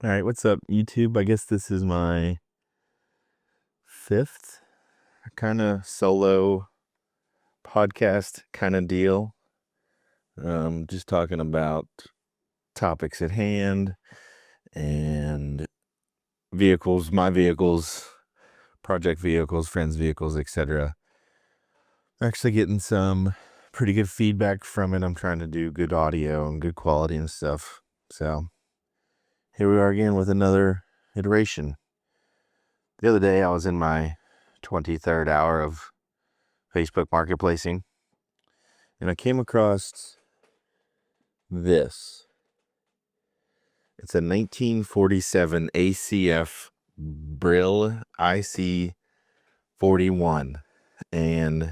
All right, what's up, YouTube? I guess this is my fifth kind of solo podcast kind of deal. Just talking about topics at hand and vehicles, my vehicles, project vehicles, friends' vehicles, etc. Actually getting some pretty good feedback from it. I'm trying to do good audio and good quality and stuff. So here we are again with another iteration. The other day I was in my 23rd hour of Facebook marketplacing, and I came across this. It's a 1947 ACF Brill IC41, and it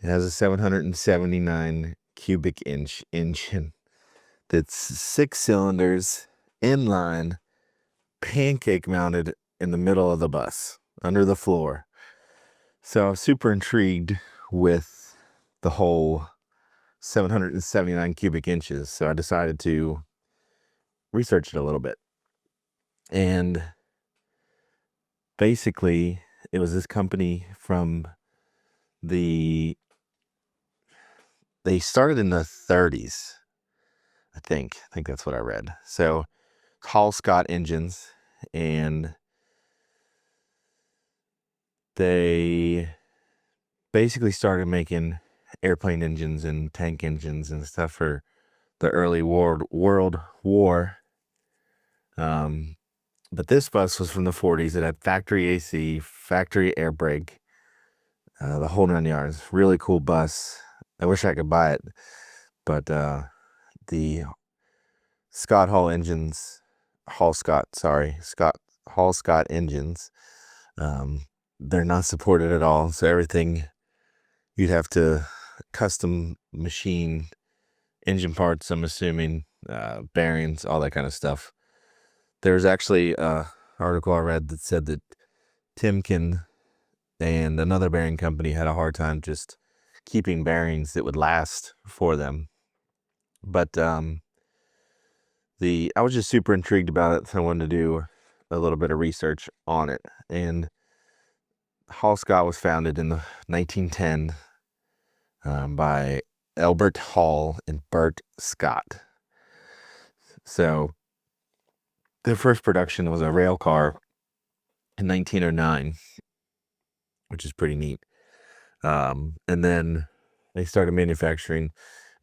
has a 779 cubic inch engine that's 6 cylinders, inline, pancake mounted in the middle of the bus, under the floor. So I was super intrigued with the whole 779 cubic inches. So I decided to research it a little bit. And basically, it was this company from they started in the 30s, I think. I think that's what I read. So Hall Scott engines, and they basically started making airplane engines and tank engines and stuff for the early World War. But this bus was from the 40s. It had factory AC, factory air brake, the whole 9 yards. Really cool bus. I wish I could buy it, but the Scott Hall engines, Hall Scott engines, they're not supported at all. So everything you'd have to custom machine engine parts, I'm assuming, bearings, all that kind of stuff. There's actually an article I read that said that Timken and another bearing company had a hard time just keeping bearings that would last for them. But I was just super intrigued about it, so I wanted to do a little bit of research on it. And Hall Scott was founded in the 1910 by Elbert Hall and Bert Scott. So their first production was a rail car in 1909, which is pretty neat. And then they started manufacturing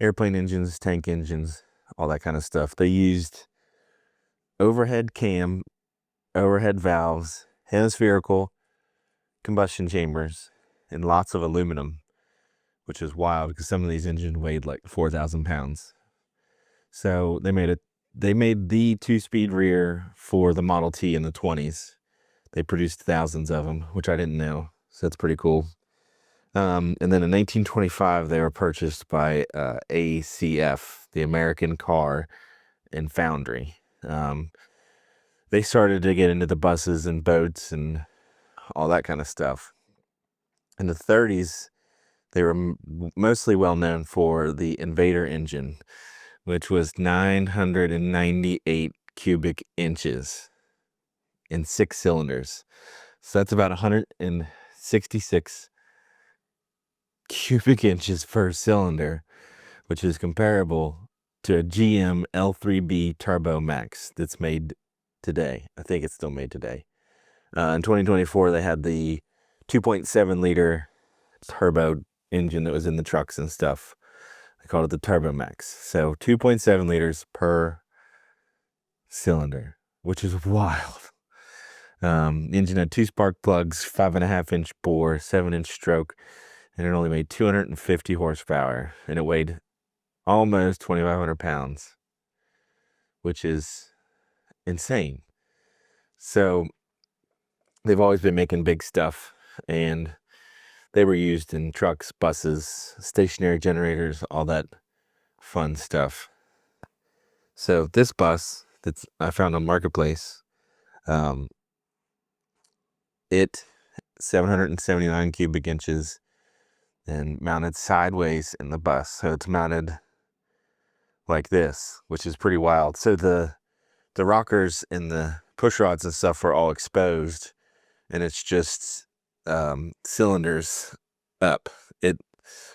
airplane engines, tank engines, all that kind of stuff. They used overhead cam, overhead valves, hemispherical combustion chambers, and lots of aluminum, which is wild because some of these engines weighed like 4,000 pounds. So they made the 2-speed rear for the Model T in the 20s. They produced thousands of them, which I didn't know. So that's pretty cool. And then in 1925, they were purchased by ACF, the American Car and Foundry. They started to get into the buses and boats and all that kind of stuff. In the 30s, they were mostly well known for the Invader engine, which was 998 cubic inches in 6 cylinders. So that's about 166 cubic inches per cylinder, which is comparable to a GM L3B Turbo Max that's made today. I think it's still made today. In 2024, they had the 2.7 liter turbo engine that was in the trucks and stuff. They called it the Turbo Max. So 2.7 liters per cylinder, which is wild. Engine had 2 spark plugs, 5.5-inch bore, 7-inch stroke, and it only made 250 horsepower, and it weighed almost 2,500 pounds, which is insane. So they've always been making big stuff, and they were used in trucks, buses, stationary generators, all that fun stuff. So this bus that I found on Marketplace, it 779 cubic inches and mounted sideways in the bus. So it's mounted like this, which is pretty wild. So the the rockers and the push rods and stuff were all exposed, and it's just cylinders up. It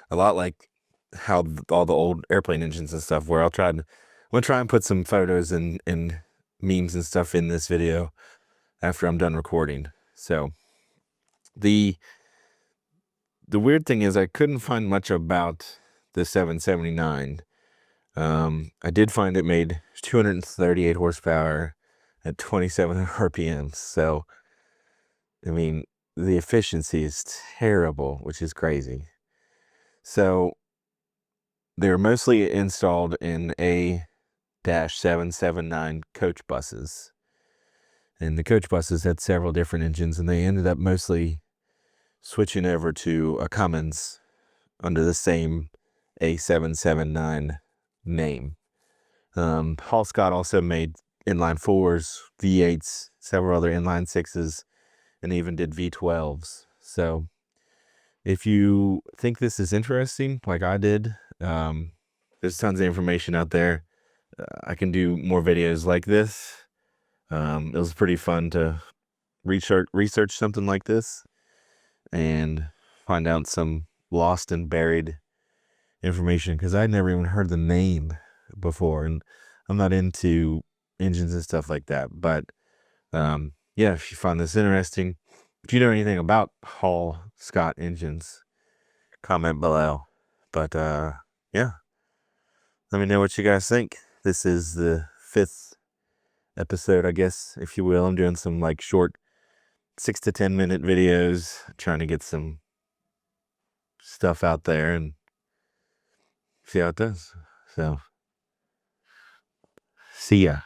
a lot like how all the old airplane engines and stuff were. I'm gonna try and put some photos and memes and stuff in this video after I'm done recording. So the weird thing is I couldn't find much about the 779. I did find it made 238 horsepower at 27 RPMs. So, I mean, the efficiency is terrible, which is crazy. So, they're mostly installed in A-779 coach buses. And the coach buses had several different engines, and they ended up mostly switching over to a Cummins under the same A779 name. Hall Scott also made inline 4s, V8s, several other inline 6s, and even did V12s. So if you think this is interesting, like I did, there's tons of information out there. I can do more videos like this. It was pretty fun to research something like this and find out some lost and buried information, because I'd never even heard the name before, and I'm not into engines and stuff like that. But yeah, if you find this interesting, if you know anything about Hall Scott engines, comment below. But yeah, let me know what you guys think. This is the 5th episode, I guess, if you will. I'm doing some like short 6 to 10 minute videos, trying to get some stuff out there and see how it does. So see ya.